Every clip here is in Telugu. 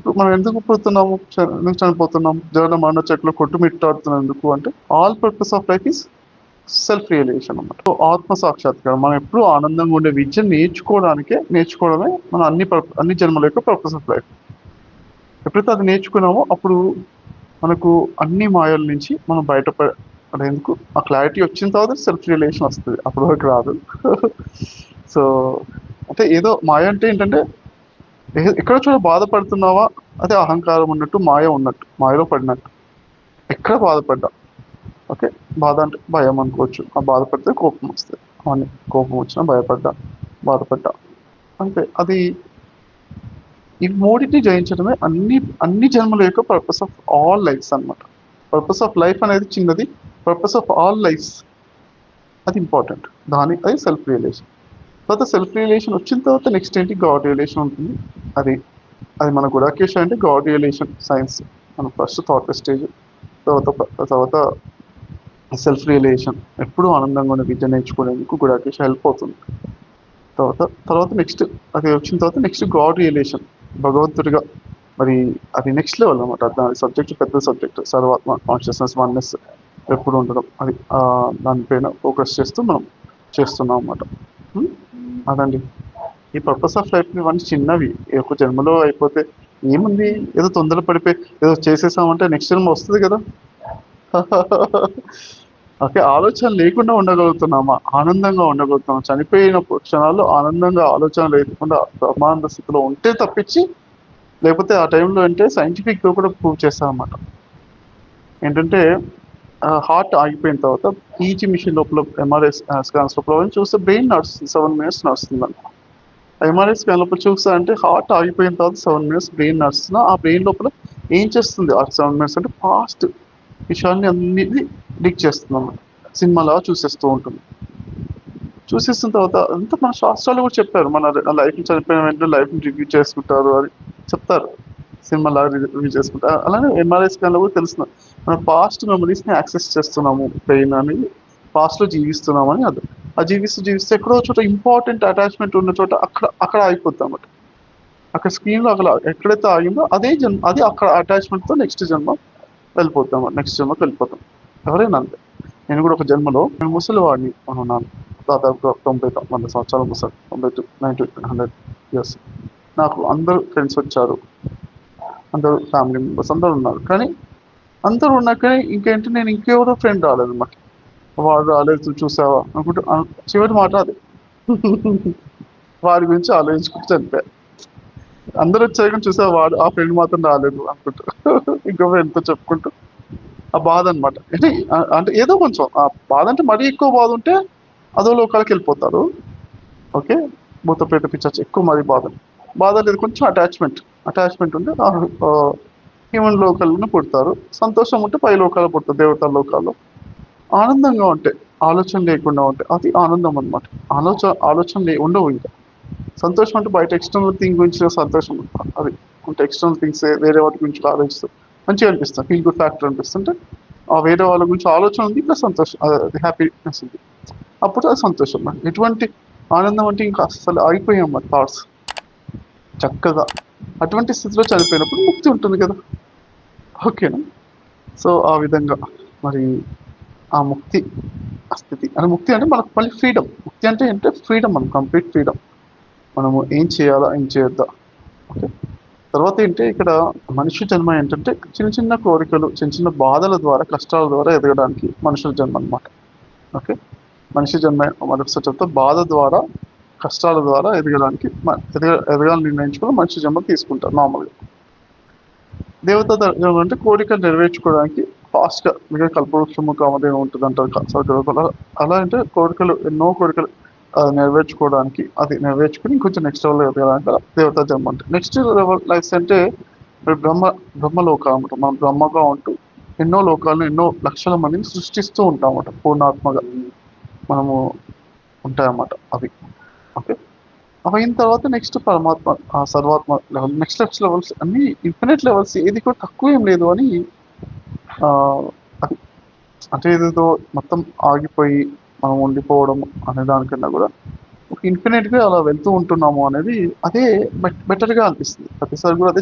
మనం ఎందుకు పుడుతున్నాము, ఎందుకు చనిపోతున్నాం, జగన్ మరణ చెట్లు కొట్టుమిట్టాడుతున్నందుకు అంటే all purpose of life is self realisation అన్నమాట. సో ఆత్మ సాక్షాత్కారం, మనం ఎప్పుడు ఆనందంగా ఉండే విద్యను నేర్చుకోవడమే మన అన్ని జన్మల యొక్క పర్పస్ ఆఫ్ లైఫ్. ఎప్పుడైతే అది నేర్చుకున్నామో అప్పుడు మనకు అన్ని మాయల నుంచి మనం బయటపడేందుకు ఆ క్లారిటీ వచ్చిన తర్వాత సెల్ఫ్ రియలైజేషన్ వస్తుంది, అప్పటి వరకు రాదు. సో అంటే ఏదో మాయ అంటే ఏంటంటే ఎక్కడో చోట బాధపడుతున్నావా, అదే అహంకారం ఉన్నట్టు, మాయ ఉన్నట్టు, మాయలో పడినట్టు. ఎక్కడ బాధపడ్డా, ఓకే, బాధ అంటే భయం అనుకోవచ్చు, ఆ బాధపడితే కోపం వస్తుంది, అవును, కోపం వచ్చినా బాధపడ్డా అంతే. అది ఈ మూడింటిని జయించడమే అన్ని జన్మల యొక్క పర్పస్ ఆఫ్ ఆల్ లైఫ్స్ అన్నమాట. పర్పస్ ఆఫ్ లైఫ్ అనేది చిన్నది, పర్పస్ ఆఫ్ ఆల్ లైఫ్స్ అది ఇంపార్టెంట్. అది సెల్ఫ్ రియలైజేషన్. తర్వాత సెల్ఫ్ రియలైజేషన్ వచ్చిన తర్వాత నెక్స్ట్ ఏంటి, గాడ్ రియలైజేషన్ ఉంటుంది. అది అది మన గుడాకేష అంటే గాడ్ రియలైజేషన్ సైన్స్. మన ఫస్ట్ థాట్ స్టేజ్, తర్వాత సెల్ఫ్ రియలైజేషన్. ఎప్పుడు ఆనందంగా ఉన్న విద్య నేర్చుకునేందుకు గుడాకేష హెల్ప్ అవుతుంది. తర్వాత నెక్స్ట్ అది వచ్చిన తర్వాత నెక్స్ట్ గాడ్ రియలైజేషన్, భగవంతుడిగా. మరి అది నెక్స్ట్ లెవెల్ అనమాట. దాని సబ్జెక్ట్ పెద్ద సబ్జెక్ట్, సర్వాత్మ కాన్షియస్నెస్ వన్నెస్ ఎప్పుడు ఉండడం, అది దానిపైన ఫోకస్ చేస్తూ మనం చేస్తున్నాం అన్నమాట. అదండి ఈ పర్పస్ ఆఫ్ లైఫ్. ఇవన్నీ చిన్నవి, ఒక జన్మలో అయిపోతే ఏముంది, ఏదో తొందర పడిపోయి ఏదో చేసేసామంటే నెక్స్ట్ జన్మ వస్తుంది కదా. ఓకే, ఆలోచన లేకుండా ఉండగలుగుతున్నామా, ఆనందంగా ఉండగలుగుతున్నామా, చనిపోయిన క్షణాల్లో ఆనందంగా ఆలోచన లేకుండా బ్రహ్మానంద స్థితిలో ఉంటే తప్పించి, లేకపోతే ఆ టైంలో అంటే సైంటిఫిక్గా కూడా ప్రూవ్ చేస్తామన్నమాట. ఏంటంటే హార్ట్ ఆగిపోయిన తర్వాత ఈజీ మిషన్ లోపల ఎంఆర్ఐ స్కాన్స్ లోపల చూస్తే బ్రెయిన్ నడుస్తుంది, 7 minutes నడుస్తుంది అని. ఎంఆర్ఐ స్కాన్ లోపల చూస్తా అంటే హార్ట్ ఆగిపోయిన తర్వాత 7 minutes బ్రెయిన్ నడుస్తున్నా, ఆ బ్రెయిన్ లోపల ఏం చేస్తుంది ఆ 7 minutes అంటే ఫాస్ట్ విషయాన్ని అన్నిటిని లీక్ చేస్తుంది అన్నమాట. సినిమాలా చూసేస్తూ ఉంటుంది. చూసేసిన తర్వాత అంతా మన శాస్త్రాలు కూడా చెప్పారు, మన లైఫ్ చనిపోయిన వెంటనే లైఫ్ని రివ్యూ చేసుకుంటారు అని చెప్తారు, సినిమాలా రివ్యూ చేసుకుంటారు. అలానే ఎంఆర్ఐ స్కాన్లో కూడా తెలుస్తుంది, మన పాస్ట్ మెమరీస్ని యాక్సెస్ చేస్తున్నాము, పెయిన్ అని పాస్ట్లో జీవిస్తున్నామని. అది ఆ జీవిస్తే ఎక్కడో చోట ఇంపార్టెంట్ అటాచ్మెంట్ ఉన్న చోట అక్కడ ఆగిపోతాం అన్నమాట. అక్కడ స్క్రీన్లో అక్కడ ఎక్కడైతే ఆగిందో అది అక్కడ అటాచ్మెంట్తో నెక్స్ట్ జన్మకి వెళ్ళిపోతాం. ఎవరైనా అంతే. నేను కూడా ఒక జన్మలో నేను ముసలివాడిని ఉన్నాను, దాదాపుగా 90 సంవత్సరాల ముసలి, 90-100 ఇయర్స్. నాకు అందరూ ఫ్రెండ్స్ వచ్చారు, అందరూ ఫ్యామిలీ మెంబర్స్ అందరూ ఉన్నారు. కానీ అందరూ ఉన్నా కానీ ఇంకేంటి, నేను ఇంకెవరో ఫ్రెండ్ రాలేదు, మాకు వాడు రాలేదు చూసావా అనుకుంటూ చివరి మాట అది. వాడి గురించి ఆలోచించుకుంటూ చనిపోయా. అందరూ వచ్చారు కానీ చూసా వాడు, ఆ ఫ్రెండ్ మాత్రం రాలేదు అనుకుంటూ ఇంకో ఫ్రెండ్తో చెప్పుకుంటూ ఆ బాధ అనమాట. అంటే ఏదో కొంచెం ఆ బాధ, అంటే మరీ ఎక్కువ బాధ ఉంటే అదో లోకాలకి వెళ్ళిపోతారు. ఓకే, భూతప్రేత పిచ్చాచి ఎక్కువ మరీ బాధ లేదు, కొంచెం అటాచ్మెంట్ ఉంటే హ్యూమన్ లోకాలను పుడతారు. సంతోషం ఉంటే పై లోకాలు పుడతారు, దేవతల లోకాల్లో. ఆనందంగా ఉంటే, ఆలోచన లేకుండా ఉంటే అది ఆనందం అనమాట. ఆలోచన ఉండవు. ఇంకా సంతోషం అంటే బయట ఎక్స్టర్నల్ థింగ్ గురించి సంతోషం, అది అంటే ఎక్స్టర్నల్ థింగ్స్ వేరే వాటి గురించి ఆలోచిస్తూ మంచిగా అనిపిస్తుంది, ఫీల్ గుడ్ ఫ్యాక్టర్ అనిపిస్తుంటే ఆ వేరే వాళ్ళ గురించి ఆలోచన ఉంది, ప్లస్ సంతోషం, అది హ్యాపీనెస్ ఉంది, అప్పుడు అది సంతోషం. ఎటువంటి ఆనందం అంటే ఇంకా అసలు ఆగిపోయాం మా థాట్స్ చక్కగా. అటువంటి స్థితిలో చనిపోయినప్పుడు ముక్తి ఉంటుంది కదా. ఓకేనా. సో ఆ విధంగా మరి ఆ ముక్తి స్థితి అంటే ముక్తి అంటే మనకు మళ్ళీ ఫ్రీడమ్. ముక్తి అంటే ఫ్రీడమ్, మనం కంప్లీట్ ఫ్రీడమ్, మనము ఏం చేయాలా ఏం చేయొద్దా. ఓకే, తర్వాత ఏంటి, ఇక్కడ మనిషి జన్మ ఏంటంటే చిన్న చిన్న కోరికలు, చిన్న బాధల ద్వారా, కష్టాల ద్వారా ఎదగడానికి మనుషుల జన్మ అనమాట. ఓకే, మనిషి జన్మ మొదటిసారి చెప్తా, బాధ ద్వారా, కష్టాల ద్వారా ఎదగడానికి ఎదగాలని నిర్ణయించుకుని మనిషి జన్మ తీసుకుంటారు నార్మల్గా. దేవతా జన్మ అంటే కోరికలు నెరవేర్చుకోవడానికి ఫాస్ట్గా, మీకు కల్పవృక్షము కామధేను ఉంటుంది అంటారు. అలా అంటే ఎన్నో కోరికలు నెరవేర్చుకోవడానికి, అది నెరవేర్చుకుని ఇంకొంచెం నెక్స్ట్ లెవెల్ ఎదగడానికి దేవతా జన్మ అంటే. నెక్స్ట్ లెవెల్ లైఫ్ అంటే బ్రహ్మలోకాలు అనమాట. మనం బ్రహ్మగా ఉంటూ ఎన్నో లోకాలను, ఎన్నో లక్షల మందిని సృష్టిస్తూ ఉంటాం అన్నమాట, పూర్ణాత్మగా మనము ఉంటాయన్నమాట అవి. ఓకే, అవి అయిన తర్వాత నెక్స్ట్ పరమాత్మ, సర్వాత్మ లెవెల్, నెక్స్ట్ లెవెల్స్ అన్ని ఇన్ఫినిట్ లెవెల్స్, ఏది కూడా తక్కువ ఏం లేదు అని. అది అంటే ఏదేదో మొత్తం ఆగిపోయి మనం ఉండిపోవడం అనే దానికన్నా కూడా ఒక ఇన్ఫినిట్గా అలా వెళ్తూ ఉంటున్నాము అనేది, అదే బెటర్గా అనిపిస్తుంది. ప్రతిసారి కూడా అదే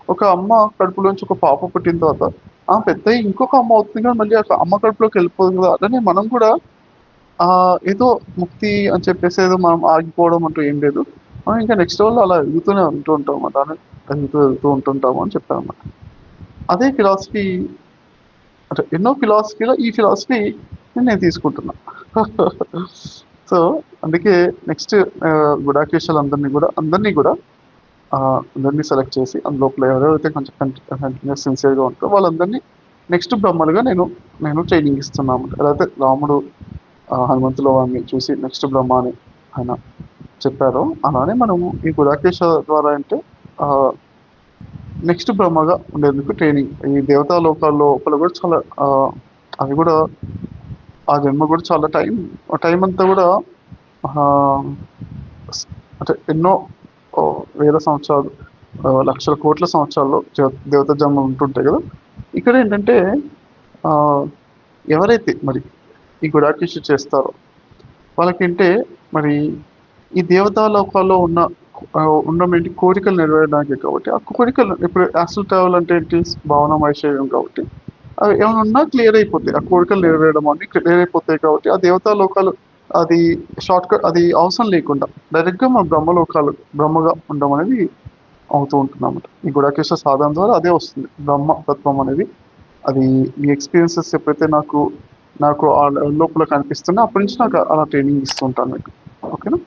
ఒక అమ్మ కడుపులోంచి ఒక పాప పుట్టిన తర్వాత పెద్దయి ఇంకొక అమ్మ అవుతుంది కదా! మళ్ళీ ఆ అమ్మ కడుపులోకి వెళ్ళిపోతుంది కదా! అలానే మనం కూడా ఏదో ముక్తి అని చెప్పేసి ఏదో మనం ఆగిపోవడం అంటూ ఏం లేదు. మనం ఇంకా నెక్స్ట్ లెవెల్‌లో అలా ఎదుగుతూనే ఉంటూ ఉంటామన్నమాట. అలా ఎదుగుతూ వెళ్తూ ఉంటుంటాము అని చెప్పానన్నమాట. అదే ఫిలాసఫీ అంటే ఎన్నో ఫిలాసఫీలో ఈ ఫిలాసఫీని నేను తీసుకుంటున్నా. సో, అందుకే నెక్స్ట్ గుడాకేశాలందరిని గూడా అందరిని సెలెక్ట్ చేసి అందులోపల ఎవరెవరైతే కొంచెం కంటిన్యూస్ సిన్సియర్‌గా ఉంటారో వాళ్ళందరినీ నెక్స్ట్ బ్రహ్మలుగా నేను నేను ట్రైనింగ్ ఇస్తున్నాను. ఎలా అయితే రాముడు హనుమంతుల వారిని చూసి నెక్స్ట్ బ్రహ్మ అని ఆయన చెప్పారో, అలానే మనము ఈ గుడాకేశ ద్వారా అంటే నెక్స్ట్ బ్రహ్మగా ఉండేందుకు ట్రైనింగ్. ఈ దేవతా లోకాల లోపల కూడా చాలా అవి కూడా ఆ జన్మ కూడా చాలా టైం అంతా కూడా అంటే ఎన్నో వేల సంవత్సరాలు లక్షల కోట్ల సంవత్సరాల్లో దేవత జన్మలు ఉంటుంటాయి కదా. ఇక్కడ ఏంటంటే ఎవరైతే మరి ఈ గుడాకేశ చేస్తారో వాళ్ళకంటే మరి ఈ దేవతా లోకాల్లో ఉన్నటువంటి కోరికలు నెరవేరడానికి కాబట్టి ఆ కోరికలు ఇప్పుడు యాస్ట్రల్ ట్రావెల్ అంటే ఏంటి భావన ఐశ్వర్యం కాబట్టి అవి ఏమైనా ఉన్నా క్లియర్ అయిపోతాయి. ఆ కోరికలు నెరవేరడం అన్ని క్లియర్ అయిపోతాయి కాబట్టి ఆ దేవతా లోకాలు అది షార్ట్ కట్ అది అవసరం లేకుండా డైరెక్ట్గా మన బ్రహ్మగా ఉండడం అనేది అవుతూ ఉంటున్నమాట. ఈ గుడాకేశ సాధన ద్వారా అదే వస్తుంది బ్రహ్మ తత్వం అనేది. అది మీ ఎక్స్పీరియన్సెస్ ఎప్పుడైతే నాకు నాకు ఆ లోపల కనిపిస్తున్నా అప్పటి నుంచి నాకు అలా ట్రైనింగ్ ఇస్తుంటాను మీకు. ఓకేనా?